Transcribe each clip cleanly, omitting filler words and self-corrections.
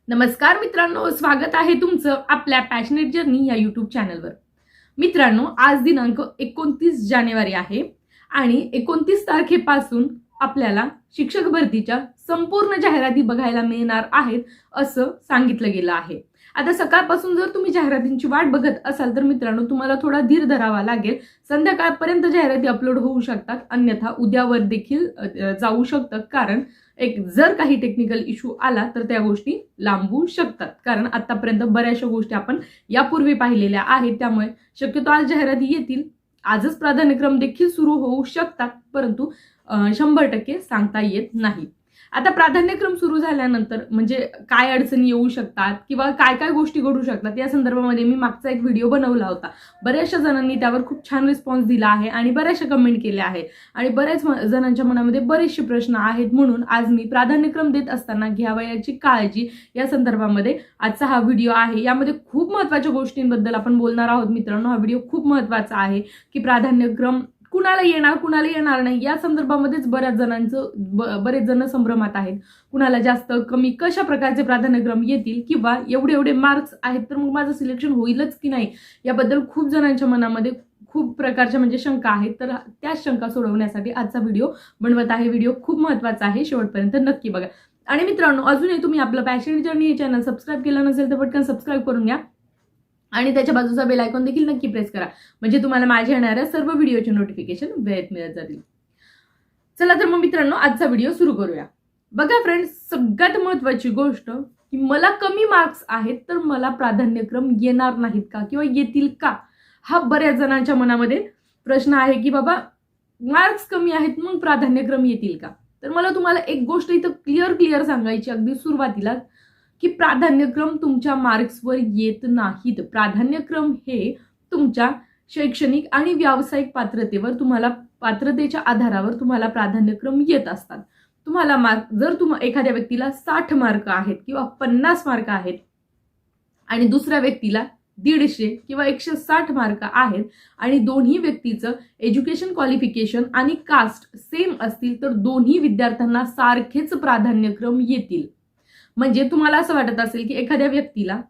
नमस्कार मित्रांनो, स्वागत आहे तुमचं आपल्या पॅशनेट जर्नी या यूट्यूब चॅनलवर। मित्रांनो, आज दिनांक 29 जानेवारी आहे आणि 29 तारखेपासून आपल्याला शिक्षक भरतीच्या संपूर्ण जाहिराती बघायला मिळणार आहेत असं सांगितलं गेलं आहे। आता सकाळपासून जर तुम्ही जाहिरातींची वाट बघत असाल तर मित्रांनो तुम्हाला थोडा धीर धरावा लागेल। संध्याकाळपर्यंत जाहिराती अपलोड होऊ शकतात, अन्यथा उद्यावर देखील जाऊ शकतात, कारण जर काही टेक्निकल इश्यू आला तर त्या गोष्टी लांबू शकतात। कारण आतापर्यंत बऱ्याचशा गोष्टी आपण यापूर्वी पाहिलेल्या आहेत, त्यामुळे शक्यतो आज जाहिराती येतील। आजच प्राधान्यक्रम देखील सुरू होऊ शकतात, परंतु 100% सांगता येत नाही। आता प्राधान्यक्रम सुरू झाल्यानंतर म्हणजे काय अडचणी येऊ शकतात किंवा काय काय गोष्टी घडू शकतात या संदर्भामध्ये मी मागचा एक व्हिडिओ बनवला होता। बऱ्याचशा जणांनी त्यावर खूप छान रिस्पॉन्स दिला आहे आणि बऱ्याचशा कमेंट केल्या आहेत आणि बऱ्याच जणांच्या मनामध्ये बरेचसे प्रश्न आहेत, म्हणून आज मी प्राधान्यक्रम देत असताना घ्यावयाची काळजी या संदर्भामध्ये आजचा हा व्हिडिओ आहे। यामध्ये खूप महत्त्वाच्या गोष्टींबद्दल आपण बोलणार आहोत मित्रांनो। हा व्हिडिओ खूप महत्त्वाचा आहे की प्राधान्यक्रम कुणाला येणार नाही या संदर्भामध्येच बरेच जण संभ्रमात आहेत। कुणाला जास्त कमी कशा प्रकारचे प्राधान्यक्रम येतील किंवा एवढे मार्क्स आहेत तर मग माझं सिलेक्शन होईलच की नाही याबद्दल खूप जणांच्या मनामध्ये खूप प्रकारच्या म्हणजे शंका आहेत। तर त्या शंका सोडवण्यासाठी आजचा व्हिडिओ बनवत आहे। व्हिडिओ खूप महत्त्वाचा आहे, शेवटपर्यंत नक्की बघा। आणि मित्रांनो, अजूनही तुम्ही आपलं पॅशनेट जर्नी हे चॅनल सबस्क्राईब केलं नसेल तर पटकन सबस्क्राईब करून घ्या आणि त्याच्या बाजूचा बेल आयकॉन देखील नक्की प्रेस करा, म्हणजे तुम्हाला माझ्या येणाऱ्या सर्व व्हिडिओचे नोटिफिकेशन वेळेत मिळत जातील। चला तर मग मित्रांनो, आजचा व्हिडिओ सुरू करूया। बघा फ्रेंड्स, सगळ्यात महत्त्वाची गोष्ट की मला कमी मार्क्स आहेत तर मला प्राधान्यक्रम येणार नाहीत का किंवा येतील का, हा बऱ्याच जणांच्या मनामध्ये प्रश्न आहे की बाबा मार्क्स कमी आहेत मग प्राधान्यक्रम येतील का। तर मला तुम्हाला एक गोष्ट इथं क्लिअर सांगायची अगदी सुरुवातीला की प्राधान्यक्रम तुमच्या मार्क्सवर येत नाहीत। प्राधान्यक्रम हे तुमच्या शैक्षणिक आणि व्यावसायिक पात्रतेवर पात्रतेच्या आधारावर तुम्हाला प्राधान्यक्रम येत असतात। तुम्हाला मार्क जर एखाद्या व्यक्तीला 60 मार्क आहेत किंवा 50 मार्क आहेत आणि दुसऱ्या व्यक्तीला 150 किंवा 160 मार्क आहेत आणि दोन्ही व्यक्तीचं एज्युकेशन क्वालिफिकेशन आणि कास्ट सेम असतील तर दोन्ही विद्यार्थ्यांना सारखेच प्राधान्यक्रम येतील। म्हणजे तुम्हाला असं वाटत असेल की एखाद्या व्यक्तीला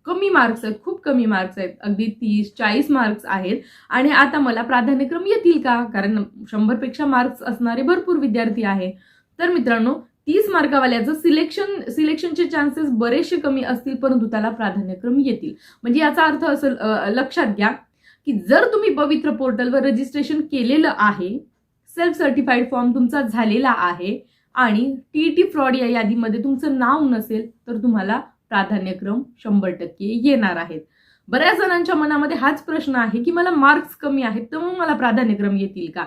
कमी मार्क्स आहेत, खूप कमी मार्क्स आहेत, अगदी 30-40 मार्क्स आहेत आणि आता मला प्राधान्यक्रम येतील का, कारण 100 पेक्षा मार्क्स असणारे भरपूर विद्यार्थी आहे। तर मित्रांनो, 30 मार्कावाल्याचं सिलेक्शनचे चान्सेस बरेचसे कमी असतील, परंतु त्याला प्राधान्यक्रम येतील। म्हणजे याचा अर्थ असं लक्षात घ्या की जर तुम्ही पवित्र पोर्टलवर रजिस्ट्रेशन केलेलं आहे, सेल्फ सर्टिफाईड फॉर्म तुमचा झालेला आहे आणि टीईटी फ्रॉड या यादीमध्ये तुमचं नाव नसेल तर तुम्हाला प्राधान्यक्रम 100% येणार आहेत। बऱ्याच जणांच्या मनामध्ये हाच प्रश्न आहे की मला मार्क्स कमी आहेत तर मग मला प्राधान्यक्रम येतील का।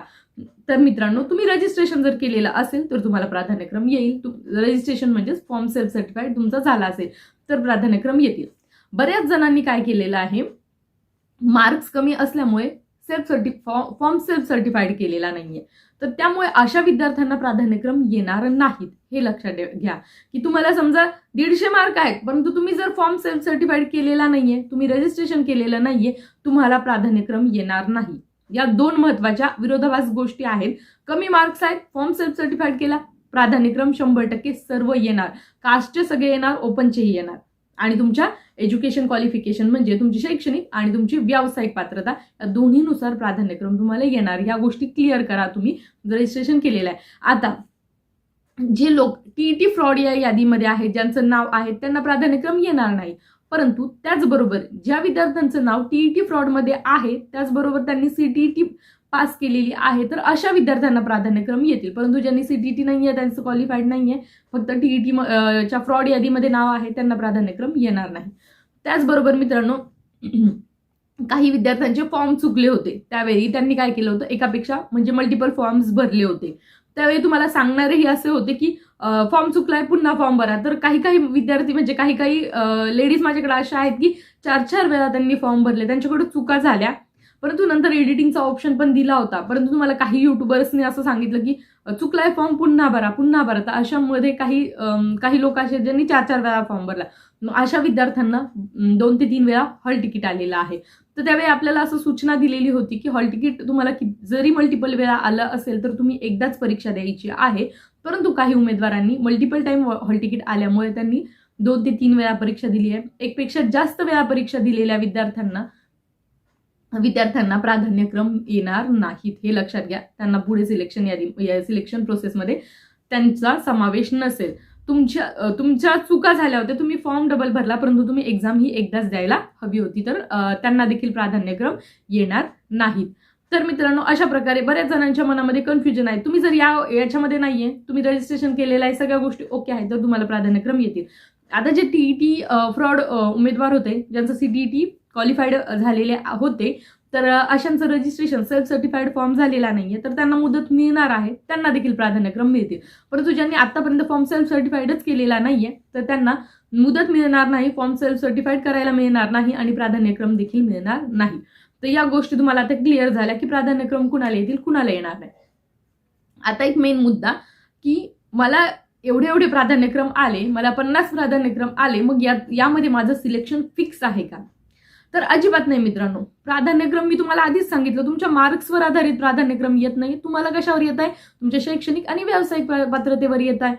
तर मित्रांनो, तुम्ही रजिस्ट्रेशन जर केलेलं असेल तर तुम्हाला प्राधान्यक्रम येईल। रजिस्ट्रेशन म्हणजेच फॉर्म सेल्फ सर्टिफाईड तुमचा झाला असेल तर प्राधान्यक्रम येतील। बऱ्याच जणांनी काय केलेलं आहे, मार्क्स कमी असल्यामुळे फॉर्म सेल्फ सर्टिफाईड केलेला नाहीये, तर त्यामुळे अशा विद्यार्थ्यांना प्राधान्यक्रम येणार नाहीत। हे लक्षात घ्या की तुम्हाला समजा 150 मार्क आहेत परंतु तुम्ही जर फॉर्म सेल्फ सर्टिफाईड केलेला नाहीये, तुम्ही रजिस्ट्रेशन केलेलं नाहीये, तुम्हाला प्राधान्यक्रम येणार नाही। या दोन महत्त्वाच्या विरोधाभास गोष्टी आहेत। कमी मार्क्स आहेत, फॉर्म सेल्फ सर्टिफाईड केला, प्राधान्यक्रम 100% सर्व येणार, कास्टचे सगळे येणार, ओपनचेही येणार आणि तुमच्या एज्युकेशन क्वालिफिकेशन म्हणजे तुमची शैक्षणिक आणि तुमची व्यावसायिक पात्रता या दोन्हीनुसार प्राधान्यक्रम तुम्हाला येणार। या गोष्टी क्लिअर करा तुम्ही रजिस्ट्रेशन केलेलं आहे। आता जे लोक टीईटी फ्रॉड या यादीमध्ये आहेत, ज्यांचं नाव आहे, त्यांना प्राधान्यक्रम येणार नाही, परंतु त्याचबरोबर ज्या विद्यार्थ्यांचं नाव टीईटी फ्रॉडमध्ये आहे त्याचबरोबर त्यांनी सीटीईटी पास केलेली आहे तर अशा विद्यार्थ्यांना प्राधान्यक्रम येतील। परंतु ज्यांनी सीटीईटी नाहीये, त्यांचं क्वालिफाईड नाहीये, फक्त टीईटी च्या फ्रॉड यादीमध्ये नाव आहे, त्यांना प्राधान्यक्रम येणार नाही। त्याचबरोबर मित्रांनो, काही विद्यार्थ्यांचे फॉर्म चुकले होते, त्यावेळी त्यांनी काय केलं होतं, एकापेक्षा म्हणजे मल्टिपल फॉर्म्स भरले होते, त्यावेळी तुम्हाला सांगणारेही असे होते की फॉर्म चुकलाय, पुन्हा फॉर्म भरा। तर काही विद्यार्थी म्हणजे काही लेडीज माझ्याकडे अशा आहेत की 4-4 वेळा त्यांनी फॉर्म भरले, त्यांच्याकडे चुका झाल्या, परंतु नंतर एडिटिंगचा ऑप्शन पण दिला होता, परंतु तुम्हाला काही युट्यूबर्सने असं सांगितलं की चुकलाय फॉर्म, पुन्हा भरा। तर अशामध्ये काही लोक असे ज्यांनी 4-4 वेळा फॉर्म भरला, अशा विद्यार्थ्यांना 2 ते 3 वेळा हॉल तिकीट आलेलं आहे। तर त्यावेळी आपल्याला असं सूचना दिलेली होती की हॉल तिकीट तुम्हाला जरी मल्टिपल वेळा आलं असेल तर तुम्ही एकदाच परीक्षा द्यायची आहे, परंतु काही उमेदवारांनी मल्टिपल टाइम हॉल तिकीट आल्यामुळे त्यांनी 2 ते 3 वेळा परीक्षा दिली आहे, एकपेक्षा जास्त वेळा परीक्षा दिलेल्या विद्यार्थ्यांना प्राधान्यक्रम येणार नाहीत, हे लक्षात घ्या. त्यांना पुढे सिलेक्शन प्रोसेसमध्ये त्यांचा समावेश नसेल. तुमच्या चुका झाल्या होत्या, तुम्ही फॉर्म डबल भरला, परंतु तुम्ही एक्झाम ही एकदाच द्यायला हवी होती, तर त्यांना देखील प्राधान्यक्रम येणार नाहीत. तर मित्रांनो, अशा प्रकारे बऱ्याच जणांच्या मनामध्ये कन्फ्युजन आहे. तुम्ही जर याच्यामध्ये नाहीये, तुम्ही रजिस्ट्रेशन केलेलं आहे, सगळ्या गोष्टी ओके आहेत, तर तुम्हाला प्राधान्यक्रम येतील. आता जे टीईटी फ्रॉड उमेदवार होते, ज्यांचं सीटीईटी क्वालिफाईड झालेले होते, तर अशांचं रजिस्ट्रेशन सेल्फ सर्टिफाईड फॉर्म झालेला नाहीये, तर त्यांना मुदत मिळणार आहे, त्यांना देखील प्राधान्यक्रम मिळतील. परंतु ज्यांनी आतापर्यंत फॉर्म सेल्फ सर्टिफाईडच केलेला नाहीये, तर त्यांना मुदत मिळणार नाही, फॉर्म सेल्फ सर्टिफाईड करायला मिळणार नाही आणि प्राधान्यक्रम देखील मिळणार नाही. तर या गोष्टी तुम्हाला आता क्लिअर झाल्या की प्राधान्यक्रम कुणाला येतील, कुणाला येणार नाही. आता एक मेन मुद्दा की मला एवढे प्राधान्यक्रम आले, मला 50 प्राधान्यक्रम आले, मग यामध्ये माझं सिलेक्शन फिक्स आहे का? तर अजिबात नाही मित्रांनो. प्राधान्यक्रम मी तुम्हाला आधीच सांगितलं, तुमच्या मार्क्सवर आधारित प्राधान्यक्रम येत नाही. तुम्हाला कशावर येत आहे? तुमच्या शैक्षणिक आणि व्यावसायिक पात्रतेवर येत आहे.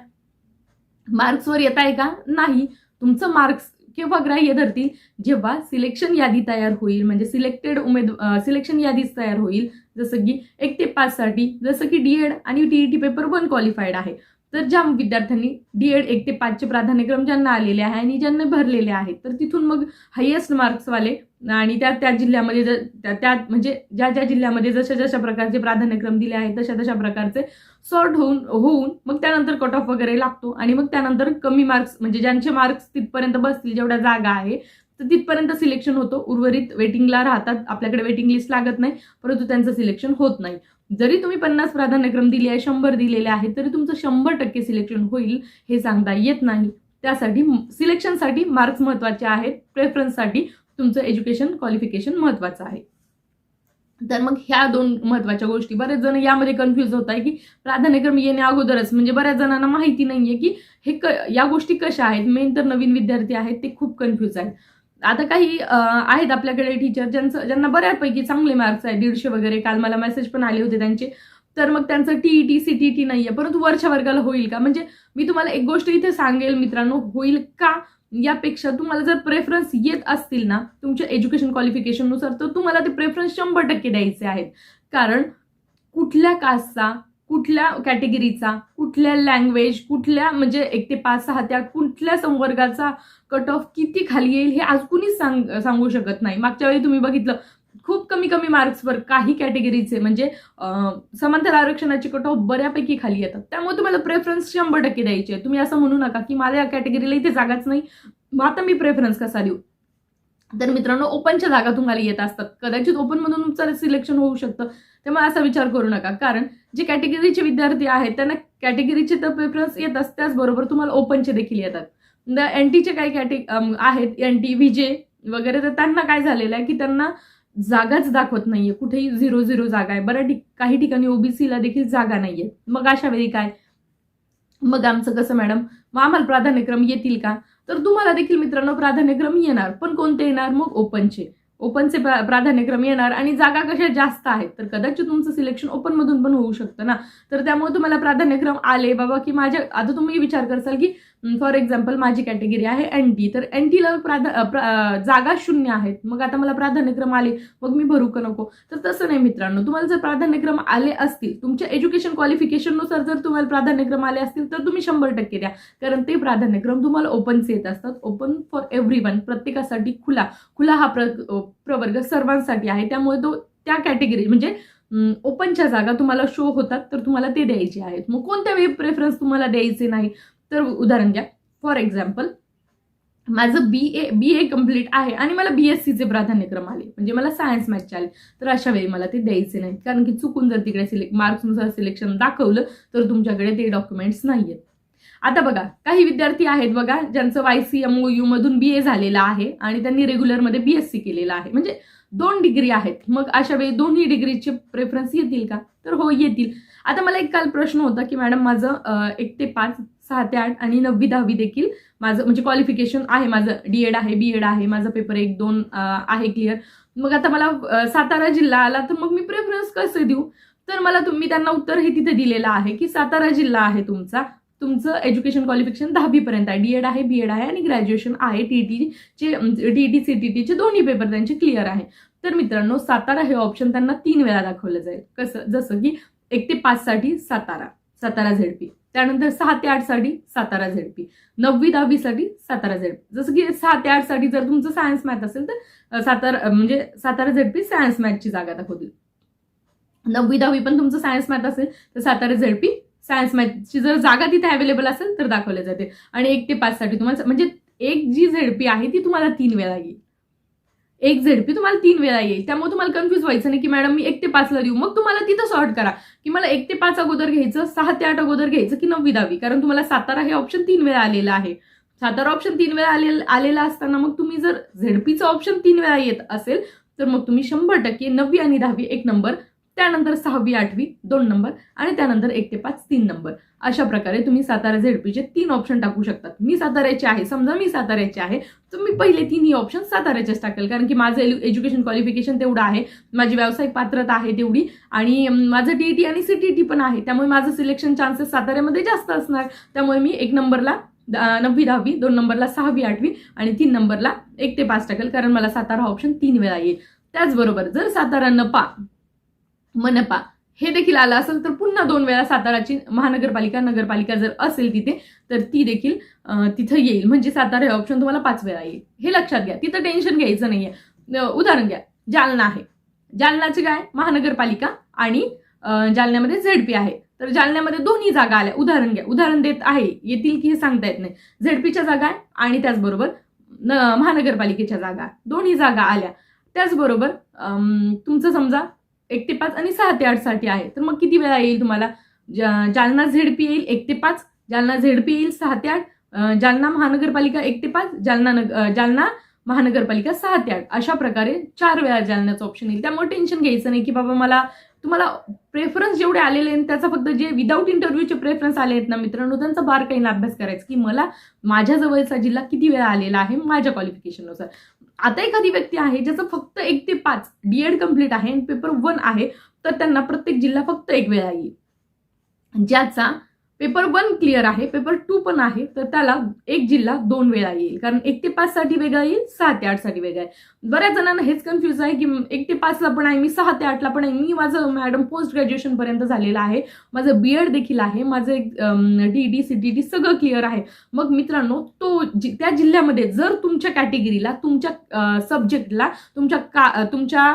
मार्क्सवर येत आहे का? नाही. तुमचं मार्क्स केव्हा ग्राह्य धरतील? जेव्हा सिलेक्शन यादी तयार होईल, म्हणजे सिलेक्शन यादीच तयार होईल. जसं की 1 ते 5 साठी, जसं की डीएड आणि टीईटी पेपर 1 क्वालिफाईड आहे, तर ज्या विद्यार्थ्यांनी डीएड 1 ते 5 चे प्राधान्यक्रम ज्यांना आलेले आहे आणि ज्यांना भरलेले आहेत, तर तिथून मग हायेस्ट मार्क्सवाले आणि त्या जिल्ह्यामध्ये म्हणजे ज्या जिल्ह्यामध्ये जशा प्रकारचे प्राधान्यक्रम दिले आहेत तशा प्रकारचे सॉर्ट होऊन मग त्यानंतर कट ऑफ वगैरे लागतो आणि मग त्यानंतर कमी मार्क्स, म्हणजे ज्यांचे मार्क्स तिथपर्यंत बसतील, जेवढ्या जागा आहे तर तिथपर्यंत सिलेक्शन होतं. उर्वरित वेटिंगला राहतात. आपल्याकडे वेटिंग लिस्ट लागत नाही, परंतु त्यांचं सिलेक्शन होत नाही. जरी तुम्ही 50 प्राधान्यक्रम दिले आहे, 100 दिलेले आहेत, तरी तुमचं 100% सिलेक्शन होईल हे सांगता येत नाही. त्यासाठी सिलेक्शनसाठी मार्क्स महत्वाचे आहेत, प्रेफरन्ससाठी तुमचं एज्युकेशन क्वालिफिकेशन महत्वाचं आहे. तर मग ह्या 2 महत्वाच्या गोष्टी. बरेच जण यामध्ये कन्फ्युज होत आहे की प्राधान्यक्रम येण्या अगोदरच, म्हणजे बऱ्याच जणांना माहिती नाहीये की या गोष्टी कशा आहेत. मेन तर नवीन विद्यार्थी आहेत, ते खूप कन्फ्युज आहेत. आता काही आहेत आपल्याकडे टीचर ज्यांना बऱ्यापैकी चांगले मार्क्स आहेत, 150 वगैरे. काल मला मेसेज पण आले होते त्यांचे. तर मग त्यांचं टीईटी सीटीईटी नाहीये, परंतु वरच्या वर्गाला होईल का? म्हणजे मी तुम्हाला एक गोष्ट इथे सांगेल मित्रांनो, होईल का यापेक्षा तुम्हाला जर प्रेफरन्स येत असतील ना तुमच्या एज्युकेशन क्वालिफिकेशननुसार, तर तुम्हाला ते प्रेफरन्स 100% द्यायचे आहेत. कारण कुठल्या कास्टचा, कुठल्या कॅटेगरीचा, कुठल्या लँग्वेज, कुठल्या म्हणजे 1 ते 5, 6 त्या कुठल्या संवर्गाचा कट ऑफ किती खाली येईल हे आज कुणीच सांगू शकत नाही. मागच्या वेळी तुम्ही बघितलं, खूप कमी मार्क्सवर काही कॅटेगरीचे म्हणजे समांतर आरक्षणाचे कट ऑफ बऱ्यापैकी खाली येतात. त्यामुळे तुम्हाला प्रेफरन्स 100% द्यायचे. तुम्ही असं म्हणू नका की माझ्या कॅटेगरीला इथे जागाच नाही, मग आता मी प्रेफरन्स कसा देऊ? तर मित्रांनो, ओपनच्या जागा तुम्हाला येत असतात. कदाचित ओपन मधून तुमचं सिलेक्शन होऊ शकतं. त्यामुळे असा विचार करू नका. कारण जे कॅटेगरीचे विद्यार्थी आहेत त्यांना कॅटेगरीचे तर प्रेफरन्स येतात, त्याचबरोबर तुम्हाला ओपनचे देखील येतात. एनटीचे काही आहेत, एनटी व्हीजे वगैरे, तर त्यांना काय झालेलं आहे की त्यांना जागाच दाखवत नाहीये. कुठेही 0 जागा आहे. काही ठिकाणी ओबीसीला देखील जागा नाहीये. मग अशा वेळी काय? मग आमचं कसं मॅडम? मग आम्हाला प्राधान्यक्रम येतील का? तर तुम्हाला देखील मित्रांनो प्राधान्यक्रम येणार, पण कोणते येणार? मग ओपनचे प्राधान्यक्रम येणार. आणि जागा कशा जास्त आहेत, तर कदाचित तुमचं सिलेक्शन ओपन मधून पण होऊ शकतं ना. तर त्यामुळे तुम्हाला प्राधान्यक्रम आले बाबा की आता तुम्ही विचार करसाल की फॉर एक्झाम्पल माझी कॅटेगरी आहे एनटी, तर एनटीला जागा 0 आहेत. मग आता मला प्राधान्यक्रम आले, मग मी भरू का नको? तर तसं नाही मित्रांनो. तुम्हाला जर प्राधान्यक्रम आले असतील, तुमच्या एज्युकेशन क्वालिफिकेशननुसार जर तुम्हाला प्राधान्यक्रम आले असतील, तर तुम्ही 100% द्या. कारण ते प्राधान्यक्रम तुम्हाला ओपनचे येत असतात. ओपन फॉर एव्हरीवन, प्रत्येकासाठी खुला हा प्रवर्ग सर्वांसाठी आहे. त्यामुळे त्या कॅटेगरी म्हणजे ओपनच्या जागा तुम्हाला शो होतात, तर तुम्हाला ते द्यायचे आहेत. मग कोणत्या वेळी प्रेफरन्स तुम्हाला द्यायचे नाही? तर उदाहरण घ्या. फॉर एक्झाम्पल, माझं बीए कम्प्लीट आहे आणि मला बीएससीचे प्राधान्यक्रम आले, म्हणजे मला सायन्स मॅथचे आले, तर अशा वेळी मला ते द्यायचे नाहीत. कारण की चुकून जर तिकडे मार्क्सनुसार सिलेक्शन दाखवलं तर तुमच्याकडे ते डॉक्युमेंट्स नाहीयेत. आता बघा, काही विद्यार्थी आहेत बघा ज्यांचं YCMOU मधून BA झालेलं आहे आणि त्यांनी रेग्युलरमध्ये BSc केलेलं आहे, म्हणजे 2 डिग्री आहेत. मग अशा वेळी दोन्ही डिग्रीचे प्रेफरन्स येतील का? तर हो, येतील. आता मला एक काल प्रश्न होता की मॅडम माझं 1 ते 5, 6 ते 8 आणि 9वी 10वी देखील माझं म्हणजे क्वालिफिकेशन आहे, माझं डीएड आहे, बीएड आहे, माझा पेपर 1, 2 आहे क्लिअर. मग आता मला सातारा जिल्हा आला, तर मग मी प्रेफरन्स कसं देऊ? तर मी त्यांना उत्तर हे तिथे दिलेलं आहे की सातारा जिल्हा आहे तुमचा, तुमचं एज्युकेशन क्वालिफिकेशन 10वी पर्यंत आहे, डीएड आहे, बीएड आहे आणि ग्रॅज्युएशन आहे, टीईटी सीटीटीचे दोन्ही पेपर त्यांचे क्लिअर आहे. तर मित्रांनो, सातारा हे ऑप्शन त्यांना 3 वेळा दाखवलं जाईल. कसं? जसं की 1 ते 5 साठी सातारा झेडपी, त्यानंतर 6 ते 8 साठी सातारा झेडपी, 9वी 10वी साठी सातारा झेडपी. जसं की 6 ते 8 साठी जर तुमचं सायन्स मॅथ असेल तर सातारा झेडपी सायन्स मॅथची जागा दाखवतील. 9वी 10वी पण तुमचं सायन्स मॅथ असेल तर सातारा झेडपी सायन्स मॅथची जर जागा तिथे अवेलेबल असेल तर दाखवले जाते. आणि 1 ते 5 साठी तुम्हाला म्हणजे एक जी झेडपी आहे ती तुम्हाला 3 वेळा येईल. एक झेडपी तुम्हाला 3 वेळा येईल. त्यामुळे तुम्हाला कन्फ्युज व्हायचं नाही की मॅडम मी 1 ते 5 ला देऊ. मग तुम्हाला तिथं सॉर्ट करा की मला 1 ते 5 अगोदर घ्यायचं, 6 ते 8 अगोदर घ्यायचं की 9वी 10वी. कारण तुम्हाला सातारा हे ऑप्शन 3 वेळा आलेलं आहे. सातारा ऑप्शन 3 वेळा आलेला असताना मग तुम्ही जर झेडपीचं ऑप्शन 3 वेळा येत असेल तर मग तुम्ही 100% 9वी आणि 10वी 1 नंबर, त्यानंतर 6वी 8वी 2 नंबर आणि त्यानंतर 1 ते 5 3 नंबर. अशा प्रकारे तुम्ही सातारा झेडपीचे 3 ऑप्शन टाकू शकतात. मी साताऱ्याचे आहे, समजा मी साताऱ्याचे आहे तर मी पहिले 3 ऑप्शन साताऱ्याचेच टाकेल. कारण की माझं एज्युकेशन क्वालिफिकेशन तेवढं आहे, माझी व्यावसायिक पात्रता आहे तेवढी, आणि माझं टीईटी आणि सीटीटी पण आहे. त्यामुळे माझं सिलेक्शन चान्सेस साताऱ्यामध्ये जास्त असणार. त्यामुळे मी 1 नंबरला 9वी 10वी, 2 नंबरला 6वी 8वी आणि 3 नंबरला 1 ते 5 टाकेल. कारण मला सातारा ऑप्शन 3 वेळा येईल. त्याचबरोबर जर सातारा मनपा हे देखील आलं असेल तर पुन्हा 2 वेळा साताराची नगरपालिका जर असेल तिथे तर ती देखील तिथं येईल. म्हणजे सातारा हे ऑप्शन तुम्हाला 5 वेळा येईल. हे लक्षात घ्या, तिथं टेन्शन घ्यायचं नाहीये. उदाहरण घ्या, जालना आहे, जालनाचे काय महानगरपालिका आणि जालन्यामध्ये झेडपी आहे. तर जालन्यामध्ये दोन्ही जागा आल्या. उदाहरण देत आहे, येतील की हे सांगता येत नाही. झेडपीच्या जागा आहे आणि त्याचबरोबर महानगरपालिकेच्या जागा, दोन्ही जागा आल्या. त्याचबरोबर तुमचं समजा 1 ते 5 आणि 6 ते 8 साठी आहे तर मग किती वेळा येईल तुम्हाला? जालना झेडपी येईल 1 ते 5, जालना झेडपी येईल 6 ते 8, जालना महानगरपालिका 1 ते 5, जालना महानगरपालिका 6 ते 8. अशा प्रकारे 4 वेळा जालन्याचं ऑप्शन येईल. त्यामुळे टेन्शन घ्यायचं नाही की बाबा मला, तुम्हाला प्रेफरन्स जेवढे आलेले आहेत त्याचा फक्त जे विदाऊट इंटरव्ह्यूचे प्रेफरन्स आले आहेत ना मित्रांनो, त्यांचा बारकाईने अभ्यास करायचा की मला माझ्या जवळचा जिल्हा किती वेळा आलेला आहे माझ्या क्वालिफिकेशननुसार. आता एखादी व्यक्ती आहे ज्याचं फक्त 1 ते 5 डीएड कम्प्लीट आहे आणि पेपर 1 आहे तर त्यांना प्रत्येक जिल्हा फक्त 1 वेळा येईल. ज्याचा पेपर 1 क्लिअर आहे, पेपर 2 पण आहे तर त्याला एक जिल्हा 2 वेळा येईल. कारण 1 ते 5 साठी वेगळा येईल, 6 ते 8 साठी वेगळा आहे. बऱ्याच जणांना हेच कन्फ्युज आहे की 1 ते 5 ला पण आहे मी, 6 ते 8 ला पण आहे मी. माझं मॅडम पोस्ट ग्रॅज्युएशन पर्यंत झालेलं आहे, माझं बीएड देखील आहे, माझं टीईटी सीटीटी सगळं क्लिअर आहे. मग मित्रांनो, त्या जिल्ह्यामध्ये जर तुमच्या कॅटेगरीला, तुमच्या सब्जेक्टला, तुमच्या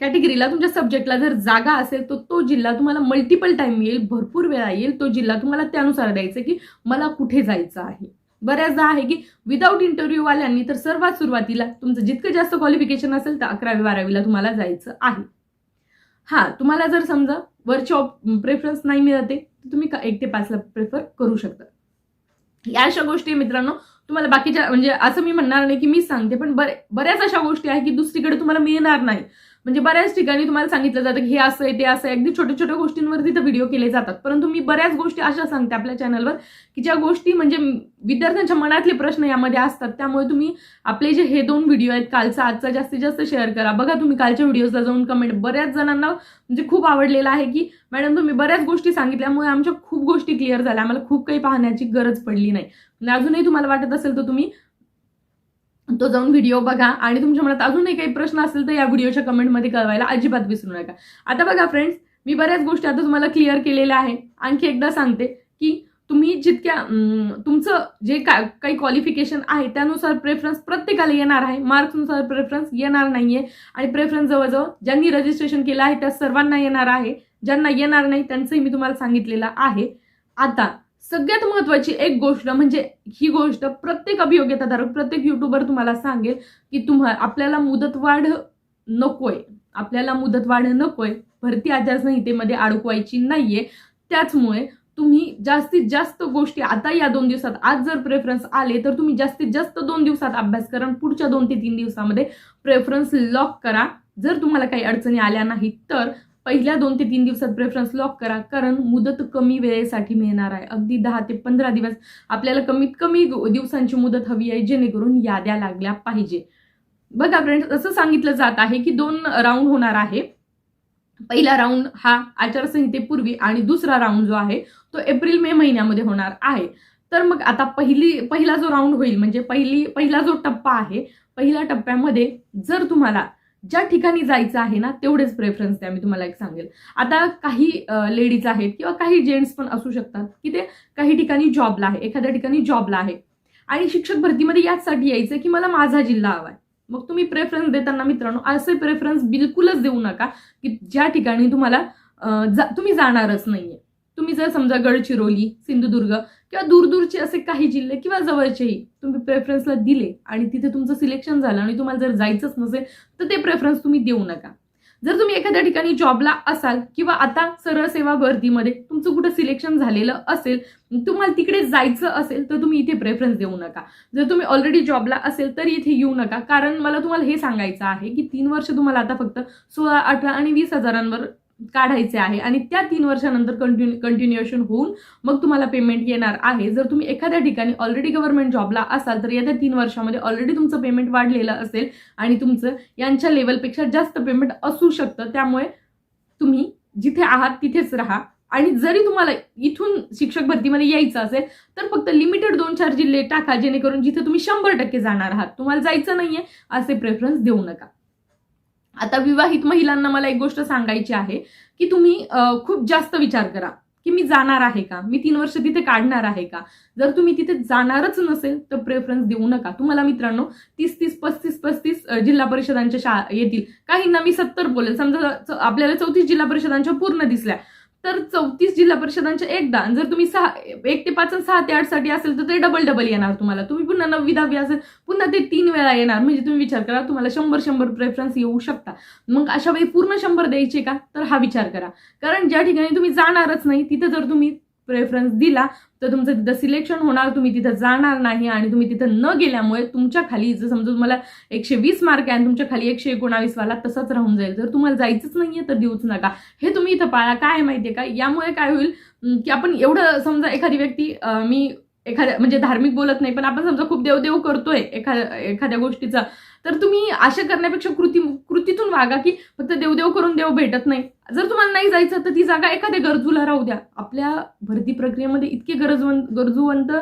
कॅटेगरीला, तुमच्या सब्जेक्टला जर जागा असेल तर तो जिल्हा तुम्हाला मल्टिपल टाइम येईल, भरपूर वेळा येईल. तो जिल्हा तुम्हाला त्यानुसार द्यायचा की मला कुठे जायचं आहे. बऱ्याचदा आहे की विदाऊट इंटरव्ह्यू वाल्यांनी तर सर्वात सुरुवातीला तुमचं जितकं जास्त क्वालिफिकेशन असेल तर 11वी 12वीला तुम्हाला जायचं आहे. तुम्हाला जर समजा वरच्या प्रेफरन्स नाही मिळते तर तुम्ही 1 ते 5 ला प्रेफर करू शकता. या अशा गोष्टी मित्रांनो तुम्हाला बाकीच्या, म्हणजे असं मी म्हणणार नाही की मीच सांगते, पण बऱ्याच अशा गोष्टी आहे की दुसरीकडे तुम्हाला मिळणार नाही. म्हणजे बऱ्याच ठिकाणी तुम्हाला सांगितलं जातं की हे असं आहे ते असं आहे, अगदी छोट्या छोट्या गोष्टींवर तिथं व्हिडिओ केले जातात. परंतु मी बऱ्याच गोष्टी अशा सांगते आपल्या चॅनलवर की ज्या गोष्टी म्हणजे विद्यार्थ्यांच्या मनातले प्रश्न यामध्ये असतात. त्यामुळे तुम्ही आपले जे हे 2 व्हिडिओ आहेत, कालचा आजचा, जास्तीत जास्त शेअर करा. बघा तुम्ही कालच्या व्हिडिओजला जाऊन कमेंट, बऱ्याच जणांना म्हणजे खूप आवडलेलं आहे की मॅडम तुम्ही बऱ्याच गोष्टी सांगितल्यामुळे आमच्या खूप गोष्टी क्लिअर झाल्या, आम्हाला खूप काही पाहण्याची गरज पडली नाही. अजूनही तुम्हाला वाटत असेल तर तुम्ही तो जाऊन व्हिडिओ बघा आणि तुमच्या मनात अजूनही काही प्रश्न असेल तर या व्हिडिओच्या कमेंटमध्ये कळवायला अजिबात विसरू नका. आता बघा फ्रेंड्स, मी बऱ्याच गोष्टी आता तुम्हाला क्लिअर केलेल्या आहे. आणखी एकदा सांगते की तुम्ही जितक्या तुमचं जे काही क्वालिफिकेशन आहे त्यानुसार प्रेफरन्स प्रत्येकाला येणार आहे, मार्क्सनुसार प्रेफरन्स येणार नाहीये. आणि प्रेफरन्स जवळजवळ ज्यांनी रजिस्ट्रेशन केलं आहे त्या सर्वांना येणार आहे, ज्यांना येणार नाही त्यांचंही मी तुम्हाला सांगितलेलं आहे. आता सगळ्यात महत्वाची एक गोष्ट म्हणजे ही गोष्ट प्रत्येक अभियोग्यताधारक, प्रत्येक युट्यूबर तुम्हाला सांगेल की आपल्याला मुदतवाढ नकोय, भरती आचारसंहितेमध्ये अडकवायची नाहीये. त्याचमुळे तुम्ही जास्तीत जास्त गोष्टी आता या 2 दिवसात, आज जर प्रेफरन्स आले तर तुम्ही जास्तीत जास्त 2 दिवसात अभ्यास करा. पुढच्या 2 ते 3 दिवसामध्ये प्रेफरन्स लॉक करा. जर तुम्हाला काही अडचणी आल्या नाही तर पहिल्या 2 ते 3 दिवसात प्रेफरन्स लॉक करा. कारण मुदत कमी वेळेसाठी मिळणार आहे, अगदी 10 ते 15 दिवस. आपल्याला कमीत कमी दिवसांची मुदत हवी आहे जेणेकरून याद्या लागल्या पाहिजे. बघा फ्रेंड्स, असं सांगितलं जात आहे की 2 राऊंड होणार आहे. पहिला राऊंड हा आचारसंहितेपूर्वी आणि दुसरा राऊंड जो आहे तो एप्रिल मे महिन्यामध्ये होणार आहे. तर मग आता पहिला जो राऊंड होईल म्हणजे पहिला जो टप्पा आहे, पहिल्या टप्प्यामध्ये जर तुम्हाला ज्या ठिकाणी जायचं आहे ना तेवढेच प्रेफरन्स द्या. मी तुम्हाला एक सांगेल, आता काही लेडीज आहेत किंवा काही जेंट्स पण असू शकतात की ते काही ठिकाणी जॉबला आहे, एखाद्या ठिकाणी जॉबला आहे आणि शिक्षक भरतीमध्ये याचसाठी यायचं की मला माझा जिल्हा हवाय. मग तुम्ही प्रेफरन्स देताना मित्रांनो असे प्रेफरन्स बिलकुलच देऊ नका की ज्या ठिकाणी तुम्हाला तुम्ही जाणारच नाहीये. तुम्ही जर समजा गडचिरोली, सिंधुदुर्ग किंवा दूरदूरचे असे काही जिल्हे किंवा जवळचेही तुम्ही प्रेफरन्सला दिले आणि तिथे तुमचं सिलेक्शन झालं आणि तुम्हाला जर जायचंच नसेल तर ते प्रेफरन्स तुम्ही देऊ नका. जर तुम्ही एखाद्या ठिकाणी जॉबला असाल किंवा आता सरळ सेवा भरतीमध्ये तुमचं कुठं सिलेक्शन झालेलं असेल, तुम्हाला तिकडे जायचं असेल तर तुम्ही इथे प्रेफरन्स देऊ नका. जर तुम्ही ऑलरेडी जॉबला असेल तर इथे येऊ नका. कारण मला तुम्हाला हे सांगायचं आहे की 3 वर्ष तुम्हाला आता फक्त 16, 18 आणि 20 हजारांवर काढायचे आहे आणि त्या 3 वर्षानंतर कंटिन्युएशन होऊन मग तुम्हाला पेमेंट येणार आहे. जर तुम्ही एखाद्या ठिकाणी ऑलरेडी गव्हर्नमेंट जॉबला असाल तर येत्या 3 वर्षामध्ये ऑलरेडी तुमचं पेमेंट वाढलेलं असेल आणि तुमचं यांच्या लेवलपेक्षा जास्त पेमेंट असू शकतं. त्यामुळे तुम्ही जिथे आहात तिथेच राहा आणि जरी तुम्हाला इथून शिक्षक भरतीमध्ये यायचं असेल तर फक्त लिमिटेड 2-4 जिल्हे टाका जेणेकरून जिथे तुम्ही 100% जाणार आहात. तुम्हाला जायचं नाहीये असे प्रेफरन्स देऊ नका. आता विवाहित महिलांना मला एक गोष्ट सांगायची आहे की तुम्ही खूप जास्त विचार करा की मी जाणार आहे का, मी 3 वर्ष तिथे काढणार आहे का. जर तुम्ही तिथे जाणारच नसेल तर प्रेफरन्स देऊ नका. तुम्हाला मित्रांनो 30-30, 35-35 जिल्हा परिषदांच्या येतील. काहींना मी 70 बोलेल. समजा आपल्याला 34 जिल्हा परिषदांच्या पूर्ण दिसल्या तर 34 जिल्हा परिषदांच्या एकदा. जर तुम्ही 1 ते 5 आणि 6 ते 8 साठी असेल तर ते डबल येणार तुम्हाला. तुम्ही पुन्हा 9वी 10वी असेल पुन्हा ते 3 वेळा येणार. म्हणजे तुम्ही विचार करा तुम्हाला 100 प्रेफरन्स येऊ शकता. मग अशा वेळी पूर्ण 100 द्यायचे का तर हा विचार करा. कारण ज्या ठिकाणी तुम्ही जाणारच नाही तिथे जर तुम्ही प्रेफरन्स दिला तर तुमचं तिथं सिलेक्शन होणार, तुम्ही तिथं जाणार नाही आणि तुम्ही तिथं न गेल्यामुळे तुमच्या खाली जर समजा तुम्हाला 120 मार्क आहे आणि तुमच्या खाली 119 वाला तसंच राहून जाईल. जर तुम्हाला जायचंच नाहीये तर देऊच नका. हे तुम्ही इथं पाळा. काय माहितीये का, यामुळे काय होईल की आपण एवढं समजा एखादी व्यक्ती मी एखाद्या म्हणजे धार्मिक बोलत नाही पण आपण समजा खूप देवदेव करतोय एखाद्या गोष्टीचा तर तुम्ही आशा करण्यापेक्षा कृतीतून वागा की फक्त देवदेव करून देव भेटत नाही. जर तुम्हाला नाही जायचं तर ती जागा एखाद्या गरजूला राहू द्या. आपल्या भरती प्रक्रियेमध्ये इतके गरजूवंत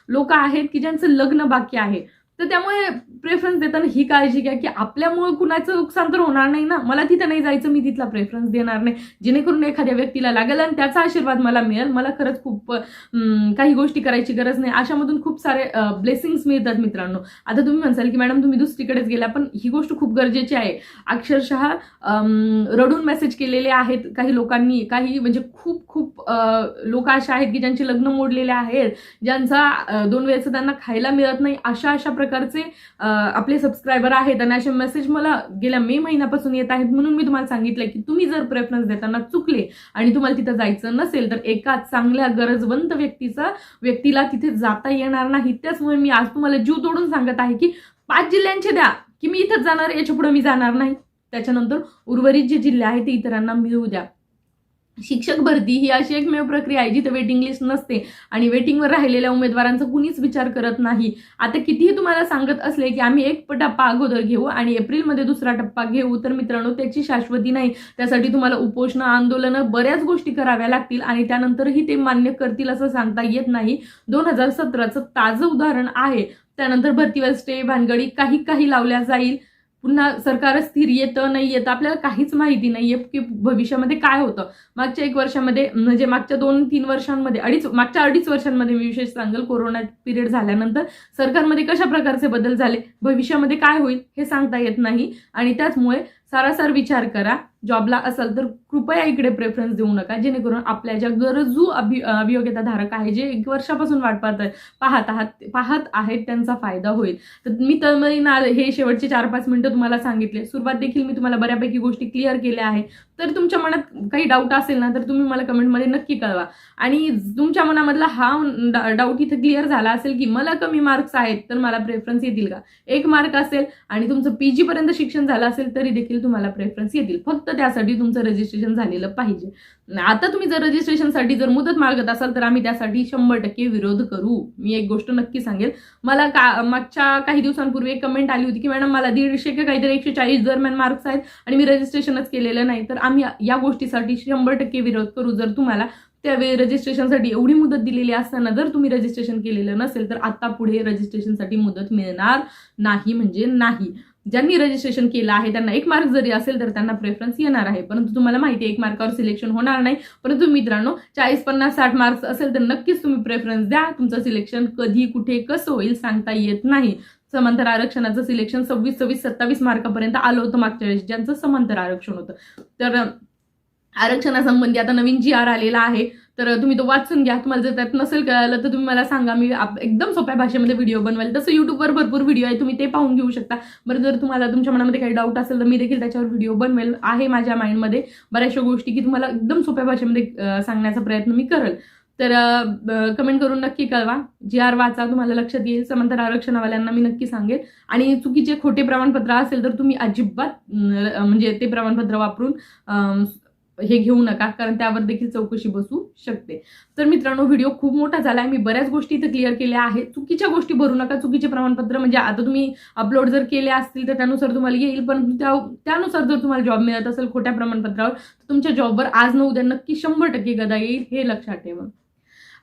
लोक आहेत की ज्यांचं लग्न बाकी आहे. तर त्यामुळे प्रेफरन्स देताना ही काळजी घ्या की आपल्यामुळे कुणाचं नुकसान तर होणार नाही ना. मला तिथं नाही जायचं, मी तिथला प्रेफरन्स देणार नाही जेणेकरून एखाद्या व्यक्तीला लागेल आणि त्याचा आशीर्वाद मला मिळेल. मला खरंच खूप काही गोष्टी करायची गरज नाही. अशामधून खूप सारे ब्लेसिंग्स मिळतात मित्रांनो. आता तुम्ही म्हणसाल की मॅडम तुम्ही दुसरीकडेच गेला, पण ही गोष्ट खूप गरजेची आहे. अक्षरशः रडून मेसेज केलेले आहेत काही लोकांनी. काही म्हणजे खूप लोक अशा आहेत की ज्यांचे लग्न मोडलेले आहेत, ज्यांचा 2 वेळेचं त्यांना खायला मिळत नाही. अशा प्रकारचे आपले सबस्क्रायबर आहेत आणि असे मेसेज मला गेल्या मे महिन्यापासून येत आहेत. म्हणून मी तुम्हाला सांगितलंय की तुम्ही जर प्रेफरन्स देताना चुकले आणि तुम्हाला तिथं जायचं नसेल तर एका चांगल्या गरजवंत व्यक्तीला तिथे जाता येणार नाही. त्याचमुळे मी आज तुम्हाला जीव तोडून सांगत आहे की 5 जिल्ह्यांचे द्या की मी इथंच जाणार, याच्या पुढे मी जाणार नाही. त्याच्यानंतर उर्वरित जे जिल्हे आहेत ते इतरांना मिळू द्या. शिक्षक भरती ही अशी एकमेव प्रक्रिया आहे जिथे वेटिंग लिस्ट नसते आणि वेटिंगवर राहिलेल्या उमेदवारांचा कुणीच विचार करत नाही. आता कितीही तुम्हाला सांगत असले की आम्ही एक टप्पा अगोदर घेऊ आणि एप्रिलमध्ये दुसरा टप्पा घेऊ तर मित्रांनो त्याची शाश्वती नाही. त्यासाठी तुम्हाला उपोषणं, आंदोलनं, बऱ्याच गोष्टी कराव्या लागतील आणि त्यानंतरही ते मान्य करतील असं सांगता येत नाही. 2017चं ताजं उदाहरण आहे. त्यानंतर भरतीवर स्टे भानगडी काही लावल्या जाईल. पुन्हा सरकार स्थिर येतं नाही येतं आपल्याला काहीच माहिती नाहीये की भविष्यामध्ये काय होतं. मागच्या 1 वर्षामध्ये म्हणजे मागच्या 2-3 वर्षांमध्ये मागच्या 2.5 वर्षांमध्ये मी विशेष सांगेल कोरोना पिरियड झाल्यानंतर सरकारमध्ये कशा प्रकारचे बदल झाले, भविष्यामध्ये काय होईल हे सांगता येत नाही. आणि त्याचमुळे सारासार विचार करा. जॉबला असाल तर कृपया इकडे प्रेफरन्स देऊ नका जेणेकरून आपल्या ज्या गरजू अभियोग्यताधारक आहे जे 1 वर्षापासून वाट पाहत आहेत त्यांचा फायदा होईल. तर मी हे शेवटचे 4-5 मिनिटं तुम्हाला सांगितले. सुरुवात देखील मी तुम्हाला बऱ्यापैकी गोष्टी क्लिअर केल्या आहेत. तर तुमच्या मनात काही डाऊट असेल ना तर तुम्ही मला कमेंटमध्ये नक्की कळवा. आणि तुमच्या मनामधला हा डाऊट इथे क्लिअर झाला असेल की मला कमी मार्क्स आहेत तर मला प्रेफरन्स येतील का. 1 मार्क असेल आणि तुमचं PG पर्यंत शिक्षण झालं असेल तरी देखील तुम्हाला प्रेफरन्स येतील. फक्त त्यासाठी तुमचं रजिस्ट्रेशन झालेलं पाहिजे. आता तुम्ही जर रजिस्ट्रेशनसाठी जर मुदत मागत असाल तर आम्ही त्यासाठी 100% विरोध करू. मी एक गोष्ट नक्की सांगेल. मला मागच्या काही दिवसांपूर्वी एक कमेंट आली होती की मॅडम मला 150 का काहीतरी 140 दरम्यान मार्क्स आहेत आणि मी रजिस्ट्रेशनच केलेलं नाही. तर आम्ही या गोष्टीसाठी 100% विरोध करू. जर तुम्हाला त्यावेळी रजिस्ट्रेशनसाठी एवढी मुदत दिलेली असताना जर तुम्ही रजिस्ट्रेशन केलेलं नसेल तर आता पुढे रजिस्ट्रेशनसाठी मुदत मिळणार नाही म्हणजे नाही. ज्यांनी रजिस्ट्रेशन केलं आहे त्यांना 1 मार्क जरी असेल तर त्यांना प्रेफरन्स येणार आहे, परंतु तुम्हाला माहिती आहे 1 मार्कावर सिलेक्शन होणार नाही. परंतु मित्रांनो 40, 50, 60 मार्क्स असेल तर नक्कीच तुम्ही प्रेफरन्स द्या. तुमचं सिलेक्शन कधी कुठे कसं होईल सांगता येत नाही. समांतर आरक्षणाचं सिलेक्शन 26, 26, 27 मार्कापर्यंत आलं होतं मागच्या वेळेस ज्यांचं समांतर आरक्षण होतं. तर आरक्षणासंबंधी आता नवीन GR आलेला आहे, तर तुम्ही तो वाचून घ्या. तुम्हाला जर त्यात नसेल कळालं तर तुम्ही मला सांगा, मी एकदम सोप्या भाषेमध्ये व्हिडिओ बनवेल. तसं युट्यूबवर भरपूर व्हिडिओ आहे, तुम्ही ते पाहून घेऊ शकता. बरं, जर तुम्हाला तुमच्या मनामध्ये काही डाऊट असेल तर मी देखील त्याच्यावर व्हिडिओ बनवेल. आहे माझ्या माइंडमध्ये बऱ्याचशा गोष्टी की तुम्हाला एकदम सोप्या भाषेमध्ये सांगण्याचा प्रयत्न मी करेल. तर कमेंट करून नक्की कळवा. GR वाचा, तुम्हाला लक्षात येईल. समांतर आरक्षणवाल्यांना मी नक्की सांगेल. आणि चुकीचे खोटे प्रमाणपत्र असेल तर तुम्ही अजिबात म्हणजे ते प्रमाणपत्र वापरून हे घेऊ नका, कारण त्यावर देखील चौकशी बसू शकते. तर मित्रांनो, व्हिडिओ खूप मोठा झाला आहे. मी बऱ्याच गोष्टी इथे क्लिअर केल्या आहेत. चुकीच्या गोष्टी भरू नका. चुकीचे प्रमाणपत्र म्हणजे आता तुम्ही अपलोड जर केले असतील तर त्यानुसार तुम्हाला येईल, पण त्यानुसार जर तुम्हाला जॉब मिळत असेल खोट्या प्रमाणपत्रावर तर तुमच्या जॉबवर आज न उद्या नक्की 100% गदा येईल, हे लक्षात ठेवा.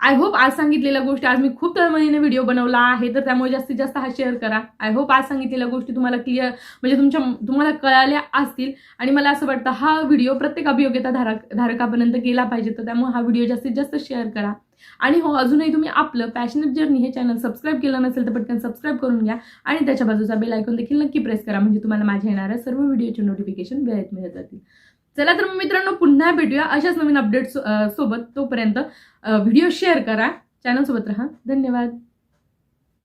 आय होप आज सांगितलेल्या गोष्टी, आज मी खूप तळमळीने व्हिडिओ बनवला आहे तर त्यामुळे जास्तीत जास्त हा शेअर करा. आय होप आज सांगितलेल्या गोष्टी तुम्हाला क्लिअर म्हणजे तुम्हाला कळाल्या असतील. आणि मला असं वाटतं हा व्हिडिओ प्रत्येक अभियोग्यता धारकापर्यंत गेला पाहिजे, तर त्यामुळे हा व्हिडिओ जास्तीत जास्त शेअर करा. आणि हो, अजूनही तुम्ही आपलं पॅशनेट जर्नी हे चॅनल सबस्क्राईब केलं नसेल तर पटकन सबस्क्राईब करून घ्या आणि त्याच्या बाजूचा बेल आयकॉन देखील नक्की प्रेस करा, म्हणजे तुम्हाला माझ्या येणाऱ्या सर्व व्हिडिओचे नोटिफिकेशन वेळेत मिळत जातील. चला तर मित्रांनो, पुन्हा भेटूया अशाच नवीन अपडेट्स सोबत. तोपर्यंत व्हिडिओ शेअर करा, चॅनल सोबत राहा. धन्यवाद.